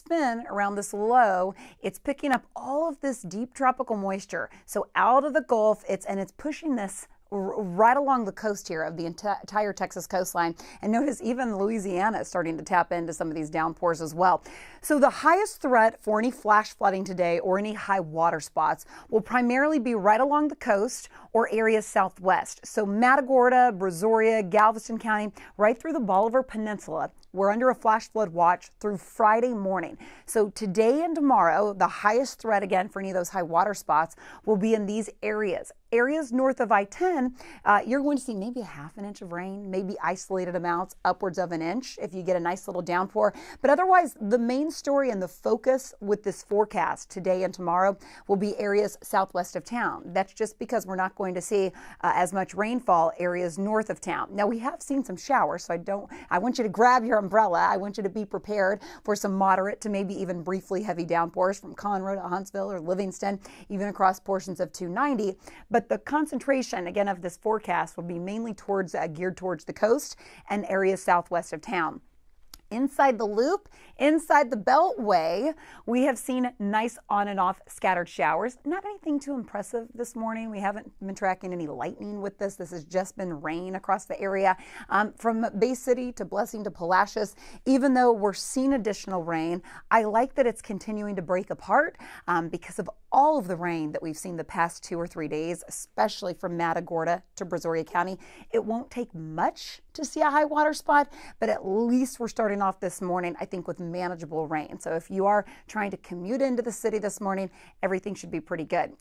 spin around this low, it's picking up all of this deep tropical moisture. So out of the Gulf, it's pushing this right along the coast here of the entire Texas coastline. And notice even Louisiana is starting to tap into some of these downpours as well. So the highest threat for any flash flooding today or any high water spots will primarily be right along the coast or areas southwest. So Matagorda, Brazoria, Galveston County, right through the Bolivar Peninsula. We're under a flash flood watch through Friday morning. So today and tomorrow, the highest threat again for any of those high water spots will be in these areas. Areas north of I-10, you're going to see maybe a half an inch of rain, maybe isolated amounts, upwards of an inch if you get a nice little downpour. But otherwise, the main story and the focus with this forecast today and tomorrow will be areas southwest of town. That's just because we're not going to see as much rainfall areas north of town. Now, we have seen some showers, so I want you to grab your umbrella. I want you to be prepared for some moderate to maybe even briefly heavy downpours from Conroe to Huntsville or Livingston, even across portions of 290. But the concentration, again, of this forecast will be mainly geared towards the coast and areas southwest of town. Inside the loop, inside the beltway, we have seen nice on and off scattered showers. Not anything too impressive this morning. We haven't been tracking any lightning with this. This has just been rain across the area. From Bay City to Blessing to Palacios, even though we're seeing additional rain, I like that it's continuing to break apart because of all of the rain that we've seen the past 2 or 3 days, especially from Matagorda to Brazoria County. It won't take much to see a high water spot, but at least we're starting off this morning, I think, with manageable rain. So if you are trying to commute into the city this morning, everything should be pretty good.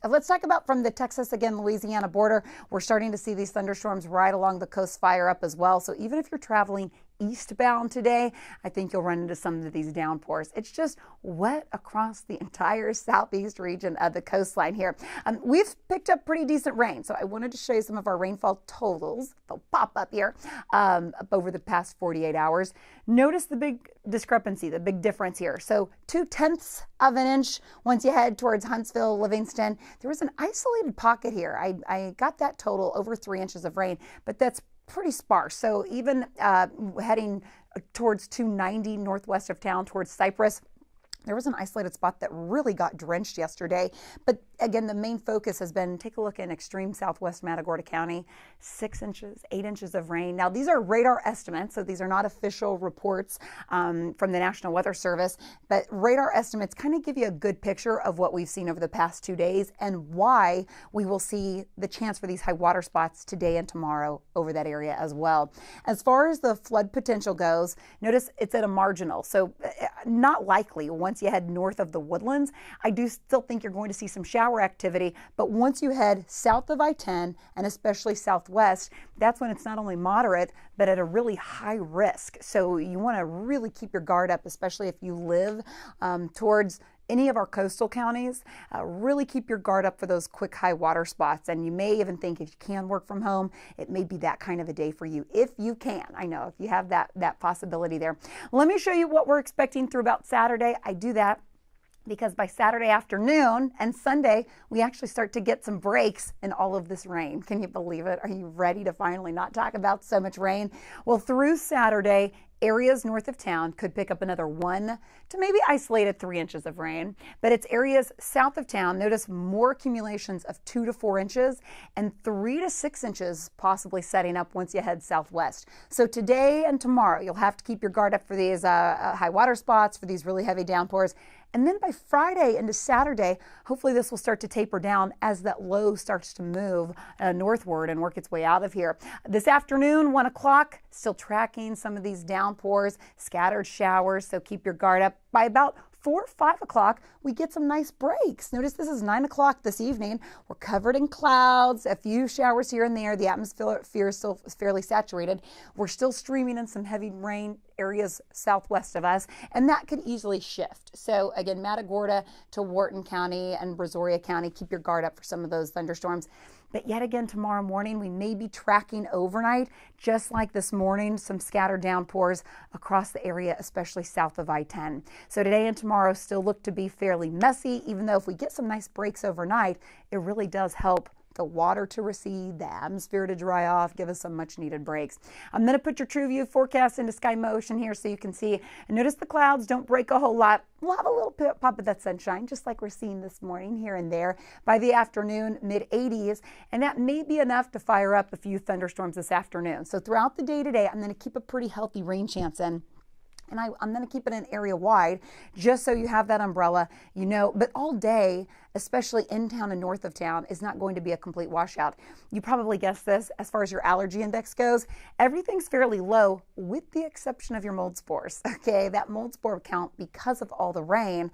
Let's talk about from the Texas, again, Louisiana border. We're starting to see these thunderstorms right along the coast fire up as well. So even if you're traveling eastbound today, I think you'll run into some of these downpours. It's just wet across the entire southeast region of the coastline here. We've picked up pretty decent rain, so I wanted to show you some of our rainfall totals. They'll pop up here up over the past 48 hours. Notice the big discrepancy, the big difference here. So 0.2 of an inch once you head towards Huntsville, Livingston. There was an isolated pocket here. I got that total over 3 inches of rain, but that's pretty sparse. So even heading towards 290 northwest of town towards Cypress, there was an isolated spot that really got drenched yesterday. But again, the main focus has been, take a look in extreme southwest Matagorda County, 6 inches, 8 inches of rain. Now, these are radar estimates, so these are not official reports from the National Weather Service, but radar estimates kind of give you a good picture of what we've seen over the past 2 days and why we will see the chance for these high water spots today and tomorrow over that area as well. As far as the flood potential goes, notice it's at a marginal, so not likely. Once you head north of the Woodlands, I do still think you're going to see some shower activity, but once you head south of I-10 and especially southwest, that's when it's not only moderate, but at a really high risk. So you want to really keep your guard up, especially if you live towards any of our coastal counties. Really keep your guard up for those quick high water spots. And you may even think if you can work from home, it may be that kind of a day for you. If you can, I know if you have that possibility there. Let me show you what we're expecting through about Saturday. I do that because by Saturday afternoon and Sunday, we actually start to get some breaks in all of this rain. Can you believe it? Are you ready to finally not talk about so much rain? Well, through Saturday, areas north of town could pick up another 1 to maybe isolated 3 inches of rain, but it's areas south of town. Notice more accumulations of 2 to 4 inches and 3 to 6 inches possibly setting up once you head southwest. So today and tomorrow, you'll have to keep your guard up for these high water spots, for these really heavy downpours. And then by Friday into Saturday, hopefully this will start to taper down as that low starts to move northward and work its way out of here. This afternoon, 1 o'clock, still tracking some of these downpours, scattered showers, so keep your guard up. By about 4 or 5 o'clock, we get some nice breaks. Notice this is 9 o'clock this evening. We're covered in clouds, a few showers here and there. The atmosphere is still fairly saturated. We're still streaming in some heavy rain areas southwest of us, and that could easily shift. So again, Matagorda to Wharton County and Brazoria County, keep your guard up for some of those thunderstorms. But yet again, tomorrow morning, we may be tracking overnight, just like this morning, some scattered downpours across the area, especially south of I-10. So today and tomorrow still look to be fairly messy, even though if we get some nice breaks overnight, it really does help the water to recede, the atmosphere to dry off, give us some much needed breaks. I'm going to put your true view forecast into sky motion here so you can see. And notice the clouds don't break a whole lot. We'll have a little pop of that sunshine, just like we're seeing this morning here and there. By the afternoon, mid-80s, and that may be enough to fire up a few thunderstorms this afternoon. So throughout the day today, I'm going to keep a pretty healthy rain chance in. And I'm going to keep it an area wide just so you have that umbrella, you know, but all day, especially in town and north of town, is not going to be a complete washout. You probably guessed this. As far as your allergy index goes, everything's fairly low with the exception of your mold spores. Okay, that mold spore count, because of all the rain,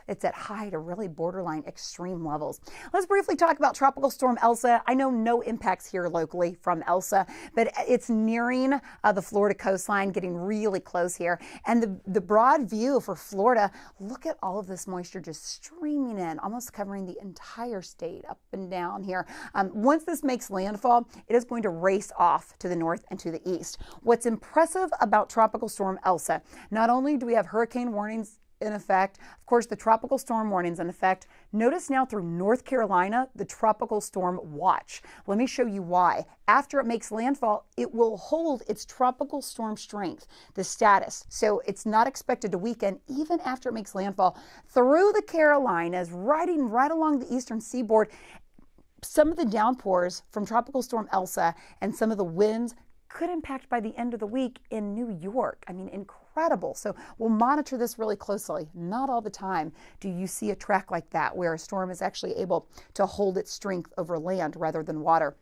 it's at high to really borderline extreme levels. Let's briefly talk about Tropical Storm Elsa. I know no impacts here locally from Elsa, but it's nearing the Florida coastline, getting really close here. And the broad view for Florida, look at all of this moisture just streaming in, almost covering the entire state up and down here. Once this makes landfall, it is going to race off to the north and to the east. What's impressive about Tropical Storm Elsa, not only do we have hurricane warnings in effect, of course, the tropical storm warnings in effect. Notice now through North Carolina, the tropical storm watch. Let me show you why. After it makes landfall, it will hold its tropical storm strength, the status. So it's not expected to weaken even after it makes landfall through the Carolinas, riding right along the eastern seaboard. Some of the downpours from Tropical Storm Elsa and some of the winds could impact by the end of the week in New York. I mean, incredible. So we'll monitor this really closely. Not all the time do you see a track like that where a storm is actually able to hold its strength over land rather than water.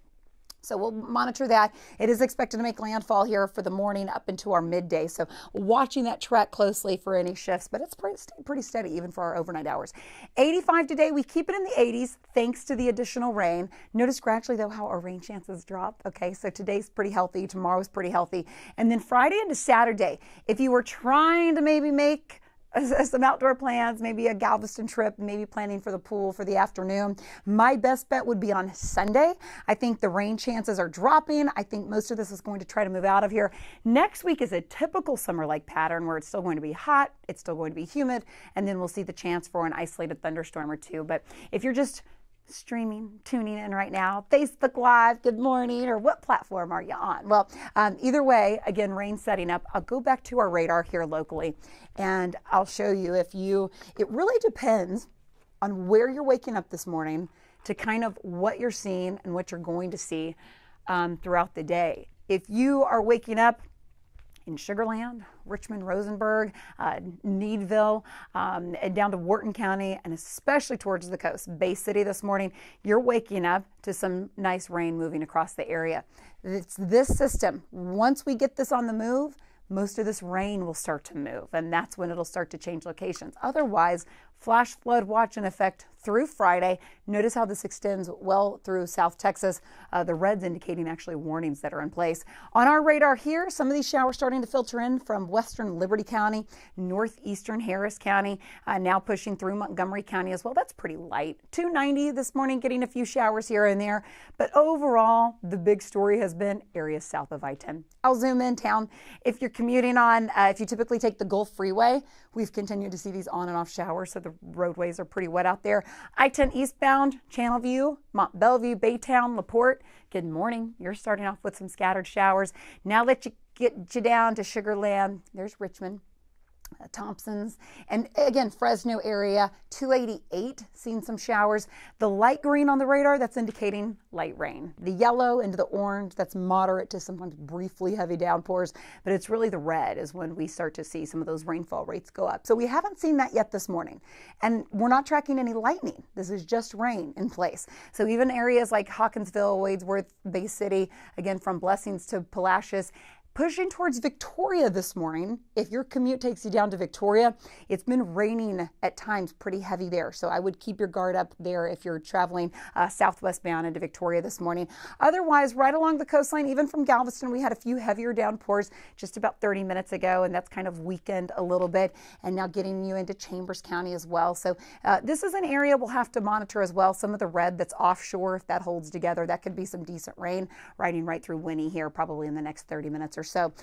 So we'll monitor that. It is expected to make landfall here for the morning up into our midday. So watching that track closely for any shifts, but it's pretty steady even for our overnight hours. 85 today. We keep it in the 80s thanks to the additional rain. Notice gradually though how our rain chances drop. Okay, so today's pretty healthy. Tomorrow's pretty healthy. And then Friday into Saturday, if you were trying to maybe make some outdoor plans, maybe a Galveston trip, maybe planning for the pool for the afternoon, my best bet would be on Sunday. I think the rain chances are dropping. I think most of this is going to try to move out of here. Next week is a typical summer-like pattern where it's still going to be hot, it's still going to be humid, and then we'll see the chance for an isolated thunderstorm or two. But if you're just tuning in right now, Facebook Live, good morning, or what platform are you on? Well, either way, again, rain setting up. I'll go back to our radar here locally, and I'll show you it really depends on where you're waking up this morning to kind of what you're seeing and what you're going to see throughout the day. If you are waking up in Sugar Land, Richmond, Rosenberg, Needville, and down to Wharton County, and especially towards the coast, Bay City this morning, you're waking up to some nice rain moving across the area. It's this system. Once we get this on the move, most of this rain will start to move, and that's when it'll start to change locations. Otherwise, flash flood watch in effect through Friday. Notice how this extends well through South Texas. The red's indicating actually warnings that are in place. On our radar here, some of these showers starting to filter in from western Liberty County, northeastern Harris County, now pushing through Montgomery County as well. That's pretty light. 290 this morning, getting a few showers here and there. But overall, the big story has been areas south of I-10. I'll zoom in town. If you're commuting on, if you typically take the Gulf Freeway, we've continued to see these on and off showers, so the roadways are pretty wet out there. I-10 eastbound, Channelview, Mont Bellevue, Baytown, LaPorte. Good morning. You're starting off with some scattered showers. Now let you get you down to Sugar Land. There's Richmond. Thompson's, and again, Fresno area, 288, seeing some showers. The light green on the radar, that's indicating light rain. The yellow into the orange, that's moderate to sometimes briefly heavy downpours, but it's really the red is when we start to see some of those rainfall rates go up. So we haven't seen that yet this morning, and we're not tracking any lightning. This is just rain in place. So even areas like Hawkinsville, Wadesworth, Bay City, again, from Blessings to Palacios, pushing towards Victoria this morning. If your commute takes you down to Victoria, it's been raining at times pretty heavy there. So I would keep your guard up there if you're traveling southwest bound into Victoria this morning. Otherwise, right along the coastline, even from Galveston, we had a few heavier downpours just about 30 minutes ago, and that's kind of weakened a little bit, and now getting you into Chambers County as well. So this is an area we'll have to monitor as well. Some of the red that's offshore, if that holds together, that could be some decent rain riding right through Winnie here probably in the next 30 minutes or So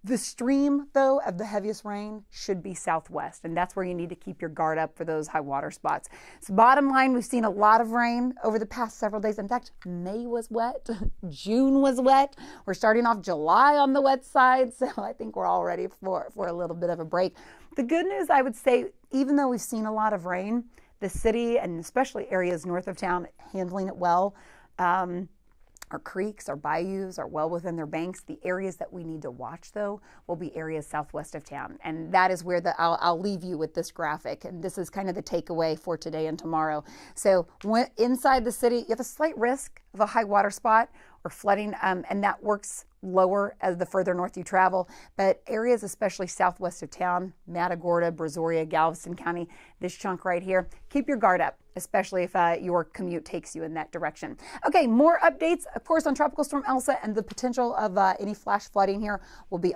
the stream, though, of the heaviest rain should be southwest, and that's where you need to keep your guard up for those high water spots. So bottom line, we've seen a lot of rain over the past several days. In fact, May was wet, June was wet. We're starting off July on the wet side, so I think we're all ready for a little bit of a break. The good news, I would say, even though we've seen a lot of rain, the city and especially areas north of town handling it well. Our creeks, our bayous are well within their banks. The areas that we need to watch, though, will be areas southwest of town. And that is where I'll leave you with this graphic. And this is kind of the takeaway for today and tomorrow. So inside the city, you have a slight risk of a high water spot or flooding, and that works lower as the further north you travel. But areas, especially southwest of town, Matagorda, Brazoria, Galveston County, this chunk right here, keep your guard up, especially if your commute takes you in that direction. Okay, more updates, of course, on Tropical Storm Elsa and the potential of any flash flooding here will be